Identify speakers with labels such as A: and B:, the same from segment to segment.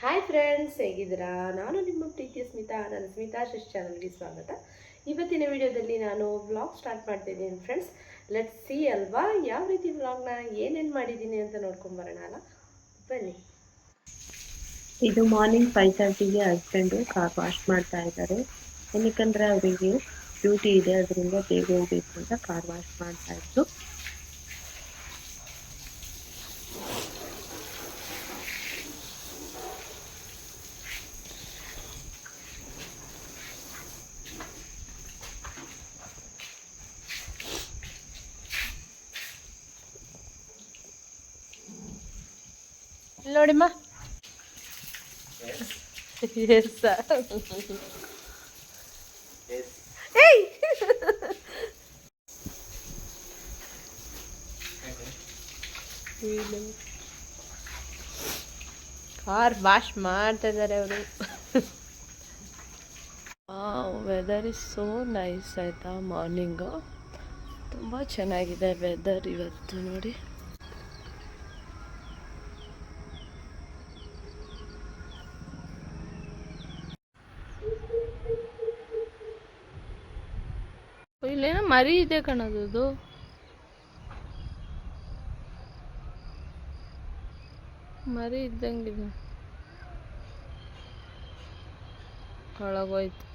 A: Hi friends, ಹೇಗಿದ್ದೀರಾ? ನಾನು ನಿಮ್ಮ ಪ್ರೀತಿಯ ಸ್ಮಿತಾ. ನನ್ನ ಸ್ಮಿತಾ ಶಿಶ್ ಚಾನಲ್ಗೆ ಸ್ವಾಗತ. ಇವತ್ತಿನ ವಿಡಿಯೋದಲ್ಲಿ ನಾನು ವ್ಲಾಗ್ ಸ್ಟಾರ್ಟ್ ಮಾಡ್ತಿದ್ದೀನಿ ಫ್ರೆಂಡ್ಸ್. ಲೆಟ್ಸ್ ಸಿ ಅಲ್ವಾ ಯಾವ ರೀತಿ ವ್ಲಾಗ್ನ ಏನೇನು ಮಾಡಿದ್ದೀನಿ ಅಂತ ನೋಡ್ಕೊಂಬರೋಣ ಅಲ್ಲ, ಬನ್ನಿ. ಇದು ಮಾರ್ನಿಂಗ್ 5:30ಗೆ ಹಸ್ಬೆಂಡು ಕಾರ್ ವಾಶ್ ಮಾಡ್ತಾ ಇದ್ದಾರೆ. ಏನಕ್ಕಂದ್ರೆ ಅವರಿಗೆ ಡ್ಯೂಟಿ ಇದೆ, ಅದರಿಂದ ಬೇಗ ಹೋಗ್ಬೇಕು ಅಂತ ಕಾರ್ ವಾಶ್ ಮಾಡ್ತಾ ಇದ್ರು. ನೋಡಿಮ್ಮ, ಎಸ್ ಏಯ್ ಕಾರ್ ವಾಶ್ ಮಾಡ್ತಾ ಇದ್ದಾರೆ ಅವರು. ವೆದರ್ ಇಸ್ ಸೋ ನೈಸ್ ಆಯಿತಾ. ಮಾರ್ನಿಂಗು ತುಂಬ ಚೆನ್ನಾಗಿದೆ ವೆದರ್ ಇವತ್ತು ನೋಡಿ. ಇಲ್ಲೇನೋ ಮರಿ ಇದೆ ಕಣದು, ಮರಿ ಇದ್ದಂಗಿದೆ, ಒಳಗೋಯ್ತು.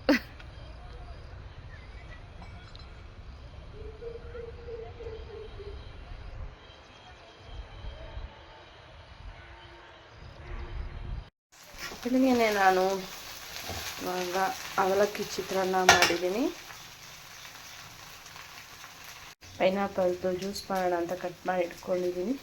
A: ಬೆಳಿಗ್ಗೆ ನಾನು ಇವಾಗ ಅವಲಕ್ಕಿ ಚಿತ್ರಾನ್ನ ಮಾಡಿದ್ದೀನಿ. ಪೈನಾಪಲ್ದು ಜ್ಯೂಸ್ ಮಾಡೋಣ ಅಂತ ಕಟ್ ಮಾಡಿ ಇಟ್ಕೊಂಡಿದ್ದೀನಿ.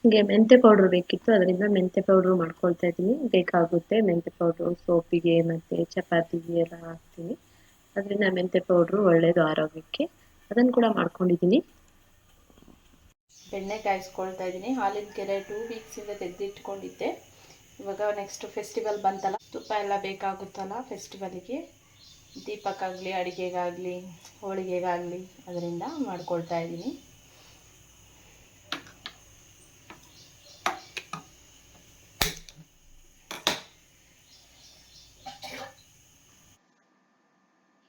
A: ಹೀಗೆ ಮೆಂತೆ ಪೌಡ್ರ್ ಬೇಕಿತ್ತು, ಅದರಿಂದ ಮೆಂತೆ ಪೌಡ್ರು ಮಾಡ್ಕೊಳ್ತಾ ಇದ್ದೀನಿ. ಬೇಕಾಗುತ್ತೆ ಮೆಂತೆ ಪೌಡ್ರು ಸೋಪಿಗೆ ಮತ್ತು ಚಪಾತಿಗೆ ಎಲ್ಲ ಹಾಕ್ತೀನಿ. ಅದರಿಂದ ಮೆಂತೆ ಪೌಡ್ರು ಒಳ್ಳೆಯದು ಆರೋಗ್ಯಕ್ಕೆ. ಅದನ್ನು ಕೂಡ ಮಾಡ್ಕೊಂಡಿದ್ದೀನಿ. ಬೆಣ್ಣೆ ಕಾಯಿಸ್ಕೊಳ್ತಾ ಇದ್ದೀನಿ. ಹಾಲಿನ ಕೆರೆ 2 ವೀಕ್ಸಿಂದ ತೆಗೆದಿಟ್ಕೊಂಡಿದ್ದೆ. ಇವಾಗ ನೆಕ್ಸ್ಟ್ ಫೆಸ್ಟಿವಲ್ ಬಂತಲ್ಲ, ತುಪ್ಪ ಎಲ್ಲ ಬೇಕಾಗುತ್ತಲ್ಲ ಫೆಸ್ಟಿವಲಿಗೆ, ದೀಪಕ್ಕಾಗಲಿ, ಅಡುಗೆಗಾಗಲಿ, ಹೋಳಿಗೆಗಾಗಲಿ, ಅದರಿಂದ ಮಾಡ್ಕೊಳ್ತಾ ಇದ್ದೀನಿ.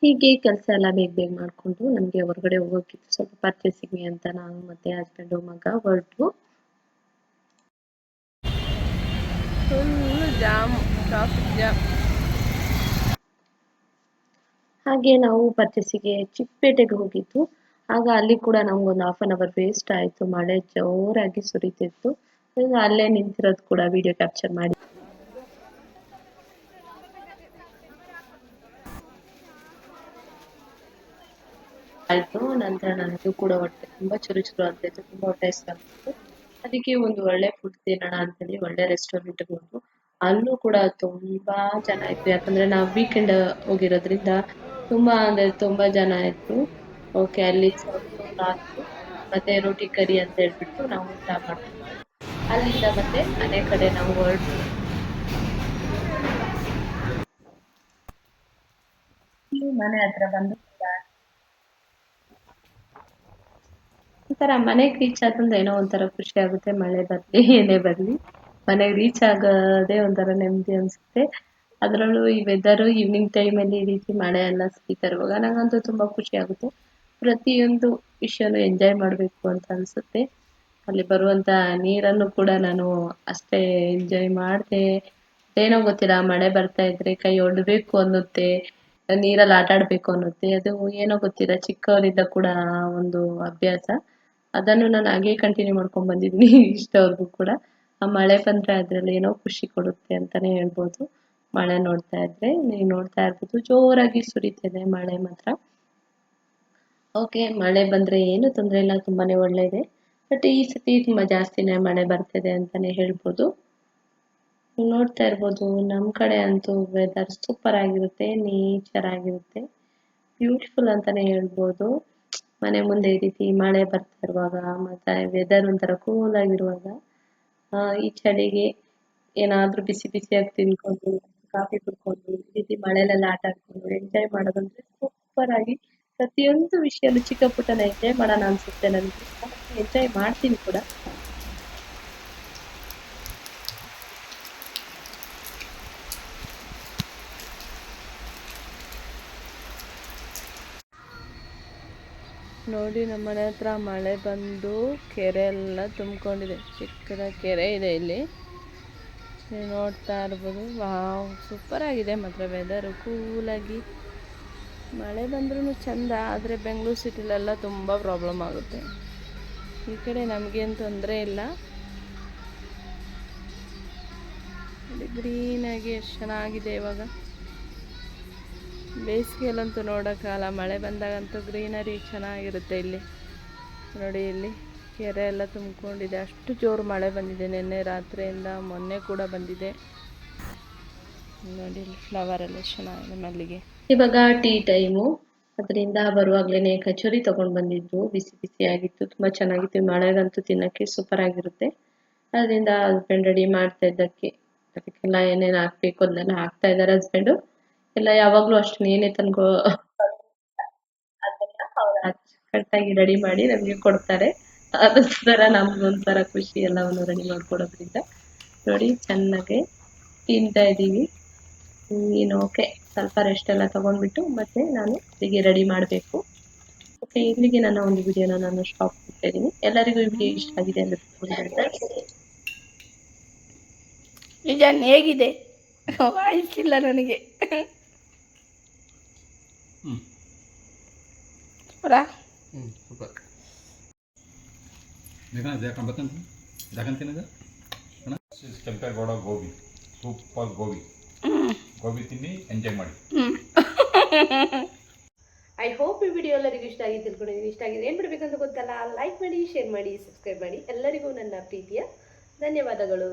A: ಹೀಗೆ ಕೆಲಸ ಎಲ್ಲ ಬೇಗ ಬೇಗ ಮಾಡಿಕೊಂಡು ನಮಗೆ ಹೊರಗಡೆ ಹೋಗೋಕ್ಕಿತ್ತು, ಸ್ವಲ್ಪ ಪರ್ಚೇಸಿಂಗ್ ಅಂತ ನಾನು ಮತ್ತು ಹಸ್ಬೆಂಡು ಮಗ ಹೊರಟು. Traffic jam. ಹಾಗೆ ನಾವು ಪರ್ಚೇಸಿಗೆ ಚಿಕ್ಕಪೇಟೆಗೆ ಹೋಗಿದ್ದು. ಆಗ ಅಲ್ಲಿ ಕೂಡ ನಮಗೊಂದು 1/2 ಅವರ್ ವೇಸ್ಟ್ ಆಯಿತು. ಮಳೆ ಜೋರಾಗಿ ಸುರಿತಿತ್ತು. ಅಲ್ಲೇ ನಿಂತಿರೋದು ಕೂಡ ವಿಡಿಯೋ ಕ್ಯಾಪ್ಚರ್ ಮಾಡಿ ಆಯಿತು. ನಂತರ ನನಗೂ ಕೂಡ ಹೊಟ್ಟೆ ತುಂಬ ಚುರು ಆಗ್ತಾಯಿತ್ತು, ತುಂಬ ಹೊಟ್ಟೆ ಹಸ್ವಾಗ್ತಿತ್ತು. ಅದಕ್ಕೆ ಒಂದು ಒಳ್ಳೆ ಫುಡ್ ತಿನ್ನೋಣ ಅಂತೇಳಿ ಒಳ್ಳೆ ರೆಸ್ಟೋರೆಂಟ್ಗೆ ಹೋದ್ವು. ಅಲ್ಲೂ ಕೂಡ ತುಂಬ ಜನ ಇತ್ತು, ಯಾಕಂದರೆ ನಾವು ವೀಕೆಂಡ್ ಹೋಗಿರೋದ್ರಿಂದ ತುಂಬ ಜನ ಇತ್ತು. ಓಕೆ, ಅಲ್ಲಿ ನಾಲ್ಕು ಮತ್ತೆ ರೋಟಿ ಕರಿ ಅಂತ ಹೇಳ್ಬಿಟ್ಟು ನಾವು ಊಟ ಮಾಡ್ತೀವಿ. ಅಲ್ಲಿಂದ ಮತ್ತೆ ಮನೆ ಕಡೆ ನಾವು ಹೊರಟು ಮನೆ ಹತ್ರ ಬಂದು ಒಂಥರ ಮನೆಗೆ ರೀಚ್ ಆದ್ರಿಂದ ಏನೋ ಒಂಥರ ಖುಷಿ ಆಗುತ್ತೆ. ಮಳೆ ಬರಲಿ ಏನೇ ಬರಲಿ, ಮನೆಗೆ ರೀಚ್ ಆಗೋದೇ ಒಂಥರ ನೆಮ್ಮದಿ ಅನಿಸುತ್ತೆ. ಅದರಲ್ಲೂ ಈ ವೆದರು ಈವ್ನಿಂಗ್ ಟೈಮಲ್ಲಿ ಈ ರೀತಿ ಮಳೆ ಎಲ್ಲ ಸುರಿತಾ ಇರುವಾಗ ನನಗಂತೂ ತುಂಬ ಖುಷಿ ಆಗುತ್ತೆ. ಪ್ರತಿಯೊಂದು ವಿಷಯನೂ ಎಂಜಾಯ್ ಮಾಡಬೇಕು ಅಂತ ಅನಿಸುತ್ತೆ. ಅಲ್ಲಿ ಬರುವಂಥ ನೀರನ್ನು ಕೂಡ ನಾನು ಅಷ್ಟೇ ಎಂಜಾಯ್ ಮಾಡಿದೆ. ಏನೋ ಗೊತ್ತಿಲ್ಲ, ಮಳೆ ಬರ್ತಾ ಇದ್ರೆ ಕೈ ಒಡ್ಬೇಕು ಅನ್ನುತ್ತೆ, ನೀರಲ್ಲಿ ಆಟ ಆಡಬೇಕು ಅನ್ನುತ್ತೆ. ಅದು ಏನೋ ಗೊತ್ತಿಲ್ಲ, ಚಿಕ್ಕವರಿಂದ ಕೂಡ ಒಂದು ಅಭ್ಯಾಸ. ಅದನ್ನು ನಾನು ಹಾಗೆ ಕಂಟಿನ್ಯೂ ಮಾಡ್ಕೊಂಡು ಬಂದಿದ್ದೀನಿ ಇಷ್ಟವರೆಗೂ ಕೂಡ. ಆ ಮಳೆ ಬಂದರೆ ಅದರಲ್ಲಿ ಏನೋ ಖುಷಿ ಕೊಡುತ್ತೆ ಅಂತಲೇ ಹೇಳ್ಬೋದು. ಮಳೆ ನೋಡ್ತಾ ಇದ್ರೆ ನೀವು ನೋಡ್ತಾ ಇರ್ಬೋದು ಜೋರಾಗಿ ಸುರಿತಿದೆ ಮಳೆ ಮಾತ್ರ. ಓಕೆ, ಮಳೆ ಬಂದರೆ ಏನು ತೊಂದರೆ ಇಲ್ಲ, ತುಂಬಾ ಒಳ್ಳೆಯದೇ. ಬಟ್ ಈ ಸತಿ ತುಂಬ ಜಾಸ್ತಿನೇ ಮಳೆ ಬರ್ತಿದೆ ಅಂತಲೇ ಹೇಳ್ಬೋದು. ನೀವು ನೋಡ್ತಾ ಇರ್ಬೋದು ನಮ್ಮ ಕಡೆ ಅಂತೂ ವೆದರ್ ಸೂಪರ್ ಆಗಿರುತ್ತೆ, ನೇಚರ್ ಆಗಿರುತ್ತೆ, ಬ್ಯೂಟಿಫುಲ್ ಅಂತಲೇ ಹೇಳ್ಬೋದು. ಮನೆ ಮುಂದೆ ಈ ರೀತಿ ಮಳೆ ಬರ್ತಾ ಇರುವಾಗ ಮತ್ತು ವೆದರ್ ಒಂಥರ ಕೂಲ್ ಆಗಿರುವಾಗ ಈ ಚಳಿಗೆ ಏನಾದರೂ ಬಿಸಿ ಬಿಸಿಯಾಗಿ ತಿನ್ಕೊಂಡು ಕಾಫಿ ಕುಡ್ಕೊಂಡು ಈ ರೀತಿ ಮಳೆಲೆಲ್ಲ ಆಟ ಆಡ್ಕೊಂಡು ಎಂಜಾಯ್ ಮಾಡೋದಂದ್ರೆ ಸೂಪರ್ ಆಗಿ ಪ್ರತಿಯೊಂದು ವಿಷಯನೂ ಚಿಕ್ಕ ಪುಟ್ಟನ ಎಂಜಾಯ್ ಮಾಡೋಣ ಅನ್ಸುತ್ತೆ ನನಗೆ. ಎಂಜಾಯ್ ಮಾಡ್ತೀನಿ ಕೂಡ. ನೋಡಿ ನಮ್ಮ ಮನೆ ಹತ್ರ ಮಳೆ ಬಂದು ಕೆರೆ ಎಲ್ಲ ತುಂಬಿಕೊಂಡಿದೆ. ಚಿಕ್ಕದ ಕೆರೆ ಇದೆ ಇಲ್ಲಿ, ನೀವು ನೋಡ್ತಾ ಇರ್ಬೋದು. ವಾವ್, ಸೂಪರ್ ಆಗಿದೆ ಮಾತ್ರ ವೆದರು, ಕೂಲಾಗಿ. ಮಳೆ ಬಂದ್ರೂ ಚೆಂದ, ಆದರೆ ಬೆಂಗಳೂರು ಸಿಟಿಲೆಲ್ಲ ತುಂಬ ಪ್ರಾಬ್ಲಮ್ ಆಗುತ್ತೆ. ಈ ಕಡೆ ನಮಗೇನು ತೊಂದರೆ ಇಲ್ಲ. ಗ್ರೀನಾಗಿ ಎಷ್ಟು ಚೆನ್ನಾಗಿದೆ. ಇವಾಗ ಬೇಸಿಗೆಯಲ್ಲಂತೂ ನೋಡೋಕ್ಕಾಗಲ್ಲ, ಮಳೆ ಬಂದಾಗಂತೂ ಗ್ರೀನರಿ ಚೆನ್ನಾಗಿರುತ್ತೆ. ಇಲ್ಲಿ ನೋಡಿ, ಇಲ್ಲಿ ಕೆರೆ ಎಲ್ಲ ತುಂಬಿಕೊಂಡಿದೆ. ಅಷ್ಟು ಜೋರು ಮಳೆ ಬಂದಿದೆ ನಿನ್ನೆ ರಾತ್ರಿಯಿಂದ, ಮೊನ್ನೆ ಕೂಡ ಬಂದಿದೆ. ನೋಡಿ, ಫ್ಲವರ್ ಎಲ್ಲ ಚೆನ್ನಾಗಿದೆ, ಮಲ್ಲಿಗೆ. ಇವಾಗ ಟೀ ಟೈಮು, ಅದರಿಂದ ಬರುವಾಗಲೇ ಕಚೋರಿ ತೊಗೊಂಡು ಬಂದಿದ್ದು, ಬಿಸಿ ಬಿಸಿಯಾಗಿತ್ತು, ತುಂಬ ಚೆನ್ನಾಗಿತ್ತು. ಮಳೆಗಂತೂ ತಿನ್ನೋಕ್ಕೆ ಸೂಪರ್ ಆಗಿರುತ್ತೆ. ಅದರಿಂದ ಹಸ್ಬೆಂಡ್ ರೆಡಿ ಮಾಡ್ತಾ ಇದ್ದಕ್ಕೆ ಅದಕ್ಕೆಲ್ಲ ಏನೇನು ಹಾಕಬೇಕು ಅದನ್ನೆಲ್ಲ ಹಾಕ್ತಾ ಇದ್ದಾರೆ ಹಸ್ಬೆಂಡು. ಎಲ್ಲ ಯಾವಾಗಲೂ ಅಷ್ಟು ಏನೇ ತನಕ ಅದನ್ನ ಅವ್ರು ಅಚ್ಚುಕಟ್ಟಾಗಿ ರೆಡಿ ಮಾಡಿ ನಮಗೆ ಕೊಡ್ತಾರೆ. ಅದೊಂಥರ ನಮ್ಗೊಂಥರ ಖುಷಿ ಎಲ್ಲವನ್ನು ರೆಡಿ ಮಾಡಿಕೊಡೋದ್ರಿಂದ. ನೋಡಿ, ಚೆನ್ನಾಗಿ ತಿಂತಾ ಇದ್ದೀವಿ. ಇನ್ನು ಓಕೆ, ಸ್ವಲ್ಪ ರೆಸ್ಟ್ ಎಲ್ಲ ತೊಗೊಂಡ್ಬಿಟ್ಟು ಮತ್ತೆ ನಾನು ಅಲ್ಲಿಗೆ ರೆಡಿ ಮಾಡಬೇಕು. ಓಕೆ, ಇಲ್ಲಿಗೆ ನನ್ನ ಒಂದು ವಿಡಿಯೋನ ನಾನು ಸ್ಟಾಪ್ ಮಾಡ್ತಾ ಇದ್ದೀನಿ. ಎಲ್ಲರಿಗೂ ಈ ವಿಡಿಯೋ ಇಷ್ಟ ಆಗಿದೆ ಅಂತ ತಿಳ್ಕೊಂಡಿದ್ದೆ.
B: ನಿಜ ಹೇಗಿದೆ ವಾಯ್ಸ್ ಇಲ್ಲ ನನಗೆ. ಸೂಪರಾ?
C: ಸೂಪರ್. ಕೆಂಪೇಗೌಡ ಗೋಬಿ, ಸೂಪರ್ ಗೋಬಿ. ಗೋಬಿ ತಿನ್ನಿ, ಎಂಜಾಯ್ ಮಾಡಿ.
A: ಐ ಹೋಪ್ ಈ ವಿಡಿಯೋ ಎಲ್ಲರಿಗೂ ಇಷ್ಟ ಆಗಿ ತಿಳ್ಕೊಂಡಿದ್ದೀನಿ. ಇಷ್ಟ ಆಗಿದೆ ಏನು ಬಿಡಬೇಕಂತ ಗೊತ್ತಲ್ಲ, ಲೈಕ್ ಮಾಡಿ, ಶೇರ್ ಮಾಡಿ, ಸಬ್ಸ್ಕ್ರೈಬ್ ಮಾಡಿ. ಎಲ್ಲರಿಗೂ ನನ್ನ ಪ್ರೀತಿಯ ಧನ್ಯವಾದಗಳು.